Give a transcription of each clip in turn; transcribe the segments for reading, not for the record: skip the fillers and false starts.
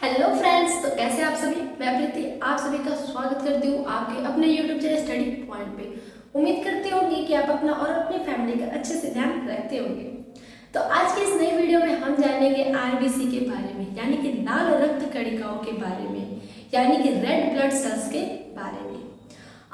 Hello friends, तो कैसे आप सभी। मैं प्रीति आप सभी का स्वागत करती हूँ आपके अपने यूट्यूब चैनल स्टडी पॉइंट पे। उम्मीद करती होंगी कि आप अपना और अपनी फैमिली का अच्छे से ध्यान रखते होंगे। तो आज की इस नई वीडियो में हम जानेंगे आरबीसी के बारे में, यानी कि लाल रक्त कणिकाओं के बारे में, यानी कि रेड ब्लड सेल्स के बारे में।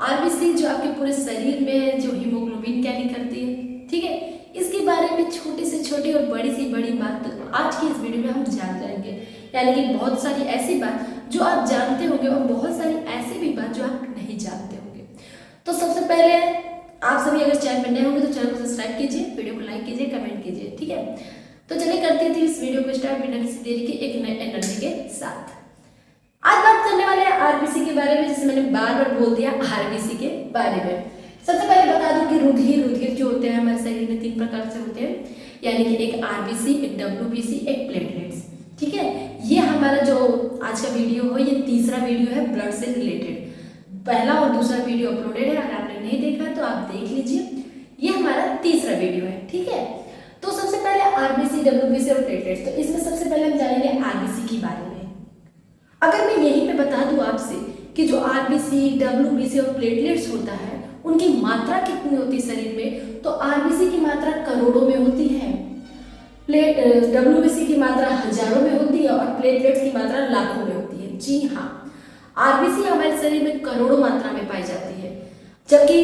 आरबीसी जो आपके पूरे शरीर में है, जो हीमोग्लोबिन कैरी करती है, ठीक है। इसके बारे में छोटी से छोटी और बड़ी से बड़ी बात तो आज की इस वीडियो में हम जान जाएंगे, यानी कि बहुत सारी ऐसी बात जो आप जानते होंगे और बहुत सारी ऐसी भी बात जो आप नहीं जानते होंगे। तो सबसे पहले आप सभी अगर चैनल पर नए होंगे तो चैनल को सब्सक्राइब कीजिए, वीडियो को लाइक कीजिए, कमेंट कीजिए, ठीक है। तो चलिए करते थे इस वीडियो को स्टार्ट बिना किसी देरी के एक नए एनर्जी के साथ। आज बात करने वाले हैं आरबीसी के बारे में, जिसे मैंने बार बार बोल दिया आरबीसी के बारे में। सबसे पहले बता दूं कि रुधिर जो होते हैं हमारे शरीर में 3 प्रकार से होते हैं, यानी कि एक आरबीसी, एक डब्ल्यूबीसी, एक प्लेटलेट्स, ठीक है। ये हमारा जो आज का वीडियो हो, ये तीसरा वीडियो है ब्लड से रिलेटेड। पहला और दूसरा वीडियो अपलोडेड है, अगर आपने नहीं देखा तो आप देख लीजिए। ये हमारा तीसरा वीडियो है, ठीक है। तो सबसे पहले आरबीसी, डब्ल्यूबीसी और प्लेटलेट्स। तो इसमें सबसे पहले हम जानेंगे आरबीसी के बारे में। अगर मैं यहीं पे बता दूं आपसे कि जो आरबीसी, डब्ल्यूबीसी और प्लेटलेट्स होता है उनकी मात्रा कितनी होती है शरीर में, तो आरबीसी की मात्रा करोड़ों में होती है, डब्ल्यूबीसी की मात्रा हजारों में होती है और प्लेटलेट्स की मात्रा लाखों में होती है। जी हाँ, आरबीसी हमारे शरीर में करोड़ों मात्रा में पाई जाती है, जबकि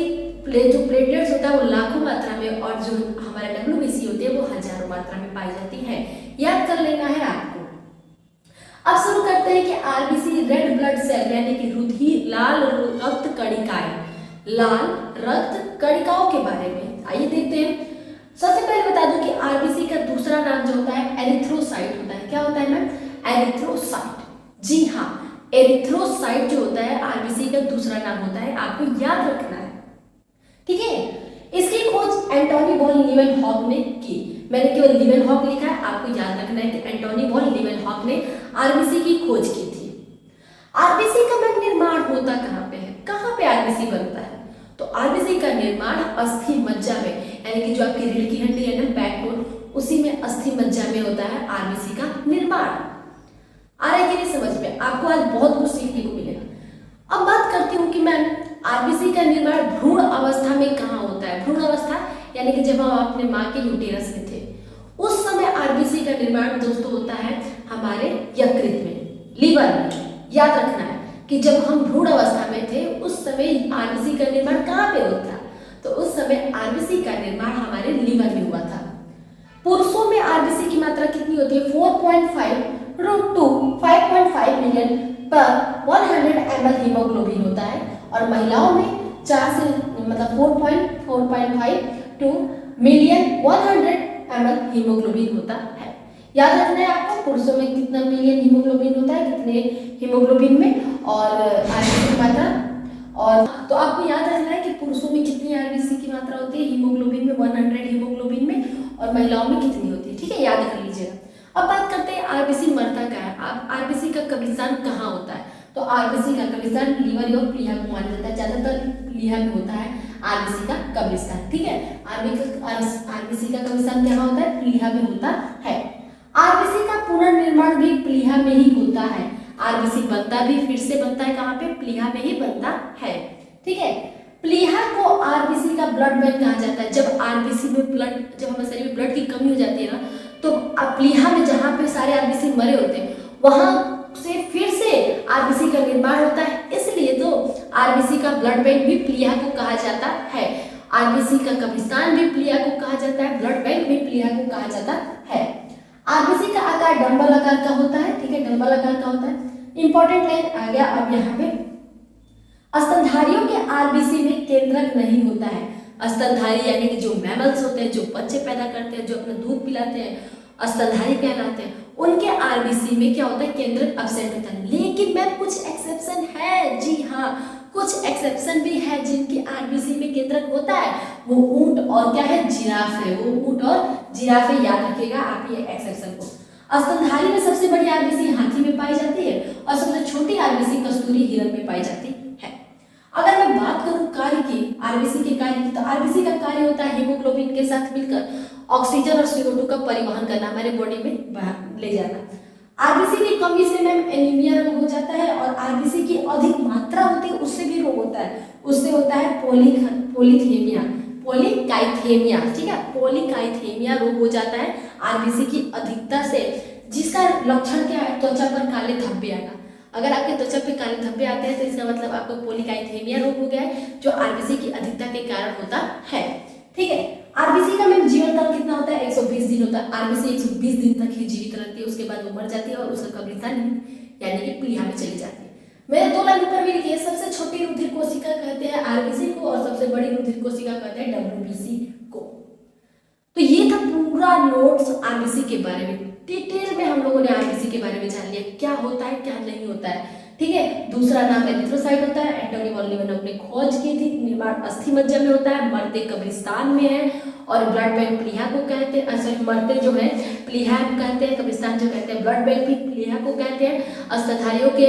जो प्लेटलेट्स होता है वो लाखों मात्रा में, और जो हमारा डब्ल्यूबीसी होती है वो हजारों मात्रा में पाई जाती है। याद कर लेना है आपको। अब शुरू करते हैं कि आरबीसी रेड ब्लड सेल, यानी कि रुधिर, लाल रक्त कणिकाएं, लाल रक्त कणिकाओं के बारे में आइए देखते हैं। सबसे पहले बता दूं कि आरबीसी का दूसरा नाम जो होता है एरिथ्रोसाइट होता है। क्या होता है मैम? एरिथ्रोसाइट। जी हाँ, एरिथ्रोसाइट जो होता है आरबीसी का दूसरा नाम होता है, आपको याद रखना है, ठीक है। इसकी खोज एंटोनी वॉन लीवेनहॉक ने की। मैंने केवल लीवेनहॉक लिखा है, आपको याद रखना है कि एंटोनी वॉन लीवेनहॉक ने आरबीसी की खोज की थी। आरबीसी का मैम निर्माण होता कहाँ पे है, कहाँ पे आरबीसी बनता है? तो आरबीसी का निर्माण अस्थि मज्जा में, यानी कि जो आपकी रीढ़ की हड्डी है ना, बैकबोन, उसी में अस्थि मज्जा में होता है आरबीसी का निर्माण। आ रहा है कि नहीं समझ में? आपको आज बहुत कुछ सीखने को मिलेगा। अब बात करती हूँ कि मैम आरबीसी का निर्माण भ्रूण अवस्था में कहाँ होता है। भ्रूण अवस्था यानी कि जब हम अपने माँ के यूटेरस में थे उस समय आरबीसी का निर्माण दोस्तों होता है हमारे यकृत में, लीवर में। याद रखना है कि जब हम भ्रूण अवस्था में थे उस समय आरबीसी का निर्माण कहाँ पे होता? तो उस समय आरबीसी का निर्माण हमारे लीवर में हुआ था। पुरुषों में आरबीसी की मात्रा कितनी होती है? 4.5 to 5.5 मिलियन पर 100 ml हीमोग्लोबिन होता है, और महिलाओं में 4 से मतलब 4.5 टू मिलियन 100 ml हीमोग्लोबिन होता है। याद रखना है आपको, पुरुषों में कितना मिलियन हीमोग्लोबिन होता है, कितने हीमोग्लोबिन में, और आरबीसी की मात्रा। और तो आपको याद रखना है कि पुरुषों में कितनी आरबीसी की मात्रा होती है हीमोग्लोबिन में, 100 हीमोग्लोबिन में, और महिलाओं में कितनी होती है, ठीक है, याद कर लीजिएगा। अब बात करते हैं आरबीसी मरता क्या है। आरबीसी का कब्रिस्तान कहाँ होता है? तो आरबीसी का कब्रिस्तान लीवर और प्लीहा को माना जाता है, ज्यादातर प्लीहा में होता है आरबीसी का कब्रिस्तान, ठीक है। आरबीसी का कब्रिस्तान कहाँ होता है? प्लीहा में होता है। आरबीसी का पुनर्निर्माण भी प्लीहा में ही होता है। आरबीसी बनता भी फिर से बनता है कहाँ पे? प्लीहा में ही बनता है, ठीक है। प्लीहा को आरबीसी का ब्लड बैंक कहा जाता है। जब आरबीसी में ब्लड, जब हमारे शरीर में ब्लड की कमी हो जाती है ना, तो प्लीहा में जहाँ पे सारे आरबीसी मरे होते हैं वहां से फिर से आरबीसी का निर्माण होता है, इसलिए तो आरबीसी का ब्लड बैंक भी प्लीहा को कहा जाता है। आरबीसी का कब्रिस्तान भी प्लीहा को कहा जाता है, ब्लड बैंक भी प्लीहा को कहा जाता है। आरबीसी का आकार डंबल आकार का होता है, ठीक है, डंबल आकार का होता है। इंपॉर्टेंट लाइन आ गया अब यहाँ पे, स्तनधारियों के आरबीसी में केंद्रक नहीं होता है। स्तनधारी यानी कि जो मैमल्स होते हैं, जो बच्चे पैदा करते हैं, जो अपना दूध पिलाते हैं, स्तनधारी कहलाते हैं, उनके आरबीसी में क्या होता है? केंद्रक अब्सेंट होता है। लेकिन मैम कुछ एक्सेप्शन है, जी हाँ, कुछ एक्सेप्शन भी है जिनकी आरबीसी में केंद्रक होता है। वो ऊंट और क्या है? जिराफ है। वो ऊंट और जिराफ है, याद रखिएगा आप ये एक्सेप्शन को। स्तनधारी में सबसे बड़ी आरबीसी हाथी में पाई जाती है, और सबसे छोटी आरबीसी कस्तूरी हिरण में पाई जाती है। अगर मैं बात करूं कार्य की, आरबीसी के कार्य की, तो आरबीसी का कार्य होता है हीमोग्लोबिन के साथ मिलकर ऑक्सीजन और CO2 का परिवहन करना, हमारे बॉडी में ले जाना। आरबीसी की कमी से मैम एनीमिया रोग हो जाता है, और आरबीसी की अधिक मात्रा होती है उससे भी रोग होता है, उससे होता है पॉलीथेमिया, पॉलीकाइथेमिया, ठीक है, पॉलीकाइथेमिया रोग हो जाता है आरबीसी की अधिकता से, जिसका लक्षण क्या है, त्वचा पर काले धब्बे आना। अगर आपके त्वचा पे काले धब्बे आते हैं तो इसका मतलब आपको पॉलीकाइथेमिया रोग हो गया है, जो आरबीसी की अधिकता के कारण होता है। ठीक है, आरबीसी का मैम जीवन काल कितना होता है, 120 दिन होता है। आरबीसी 120 दिन तक ही जीवित रहती है, उसके बाद वो मर जाती है और उसका कब्रिस्तान यानी कि प्लीहा में चली जाती है। मेरे 2 लाइन ऊपर भी लिखी है, सबसे छोटी रुधिर कोशिका कहते हैं आरबीसी को और सबसे बड़ी रुधिर कोशिका कहते हैं डब्ल्यूबीसी को। तो ये था पूरा नोट्स आरबीसी के बारे में। डिटेल में हम लोगों ने आरबीसी के बारे में जान लिया, क्या होता है क्या नहीं होता है। ठीक है, दूसरा नाम एरिथ्रोसाइट होता है, एंटोनी वॉन लीवन ने खोज की थी, निर्माण अस्थि मज्जा में होता है, मर्दे कब्रिस्तान में है, और ब्लड बैंक प्लीहा को कहते हैं, सॉरी मर्दे जो है प्लीहा को कहते हैं, कब्रिस्तान जो कहते हैं, ब्लड बैंक भी प्लीहा को कहते हैं। स्तनधारियों के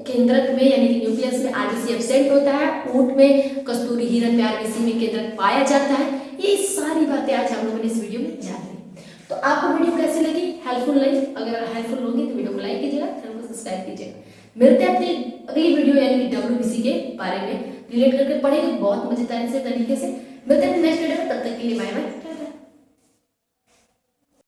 केंद्रक में यानी कि न्यूक्लियस में आरबीसी एब्सेंट होता है, ऊंट में कस्तूरी हिरण में आरबीसी में केंद्रक पाया जाता है। ये सारी बातें आज हम लोगों ने इस वीडियो में जान ली। तो आपको वीडियो कैसी लगी, हेल्पफुल लगी? अगर हेल्पफुल होगी तो वीडियो को लाइक कीजिएगा, चैनल को सब्सक्राइब कीजिएगा। मिलते हैं अपनी अगली वीडियो यानी कि डब्ल्यूबीसी के बारे में रिलेट करके पढ़ेंगे बहुत मजेदार से तरीके से। मिलते हैं नेक्स्ट वीडियो में, तब तक के लिए बाय बाय।